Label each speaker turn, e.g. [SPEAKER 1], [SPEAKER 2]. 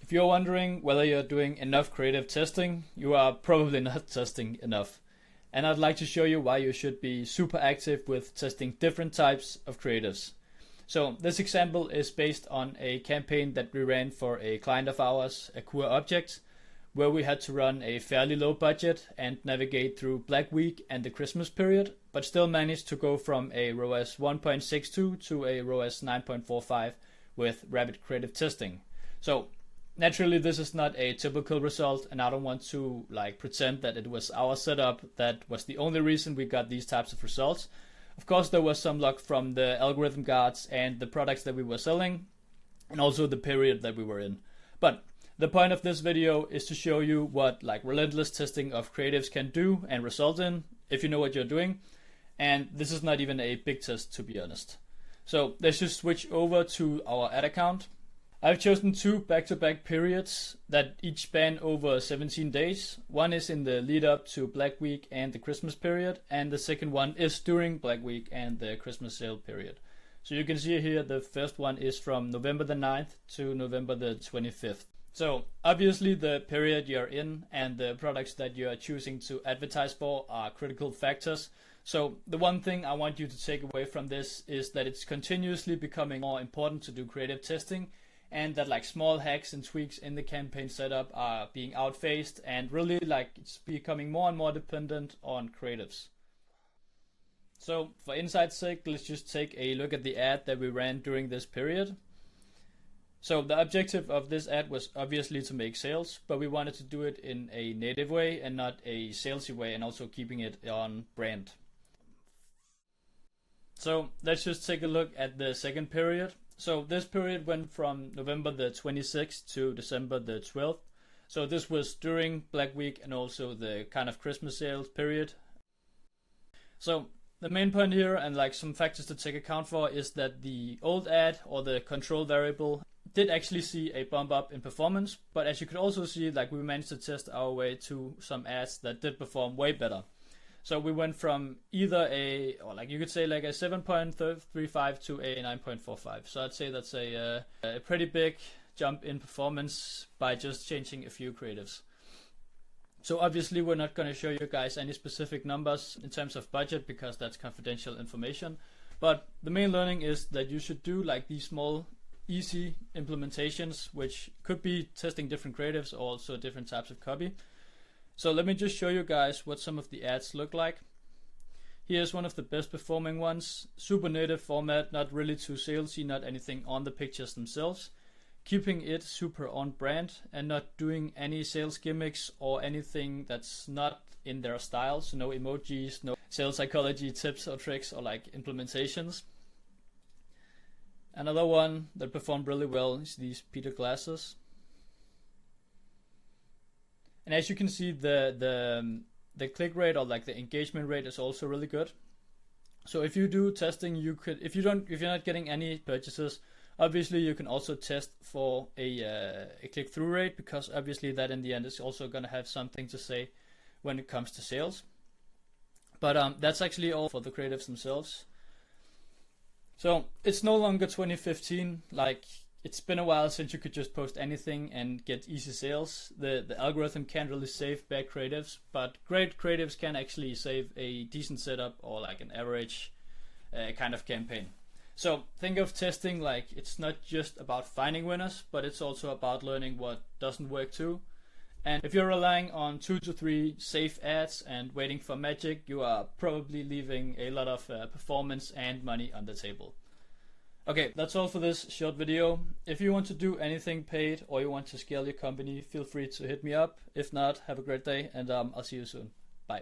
[SPEAKER 1] If you're wondering whether you're doing enough creative testing, you are probably not testing enough. And I'd like to show you why you should be super active with testing different types of creatives. So this example is based on a campaign that we ran for a client of ours, Akua Objects, where we had to run a fairly low budget and navigate through Black Week and the Christmas period, but still managed to go from a ROAS 1.62 to a ROAS 9.45 with rapid creative testing. So naturally this is not a typical result, and I don't want to pretend that it was our setup that was the only reason we got these types of results. Of course there was some luck from the algorithm gods and the products that we were selling, and also the period that we were in. But the point of this video is to show you what relentless testing of creatives can do and result in if you know what you're doing. And this is not even a big test, to be honest. So let's just switch over to our ad account. I've chosen two back-to-back periods that each span over 17 days. One is in the lead up to Black Week and the Christmas period, and the second one is during Black Week and the Christmas sale period. So you can see here the first one is from November the 9th to November the 25th. So obviously the period you're in and the products that you are choosing to advertise for are critical factors. So the one thing I want you to take away from this is that it's continuously becoming more important to do creative testing, and that small hacks and tweaks in the campaign setup are being outphased, and really it's becoming more and more dependent on creatives. So for insight's sake, let's just take a look at the ad that we ran during this period. So the objective of this ad was obviously to make sales, but we wanted to do it in a native way and not a salesy way, and also keeping it on brand. So let's just take a look at the second period. So this period went from November the 26th to December the 12th. So this was during Black Week and also the kind of Christmas sales period. So the main point here, and some factors to take account for, is that the old ad, or the control variable, did actually see a bump up in performance, but as you could also see, we managed to test our way to some ads that did perform way better. So we went from either you could say a 7.35 to a 9.45. So I'd say that's a pretty big jump in performance by just changing a few creatives. So obviously we're not going to show you guys any specific numbers in terms of budget, because that's confidential information. But the main learning is that you should do these small easy implementations, which could be testing different creatives or also different types of copy. So let me just show you guys what some of the ads look like. Here's one of the best performing ones. Super native format, not really too salesy, not anything on the pictures themselves. Keeping it super on brand and not doing any sales gimmicks or anything that's not in their style. So no emojis, no sales psychology tips or tricks or implementations. Another one that performed really well is these Peter glasses. And as you can see, the click rate, or the engagement rate, is also really good. So if you do testing, you could, if you're not getting any purchases, obviously you can also test for a click-through rate, because obviously that in the end is also going to have something to say when it comes to sales. But that's actually all for the creatives themselves. So it's no longer 2015. It's been a while since you could just post anything and get easy sales. The algorithm can't really save bad creatives, but great creatives can actually save a decent setup or an average kind of campaign. So think of testing it's not just about finding winners, but it's also about learning what doesn't work too. And if you're relying on 2 to 3 safe ads and waiting for magic, you are probably leaving a lot of performance and money on the table. Okay, that's all for this short video. If you want to do anything paid, or you want to scale your company, feel free to hit me up. If not, have a great day, and I'll see you soon. Bye.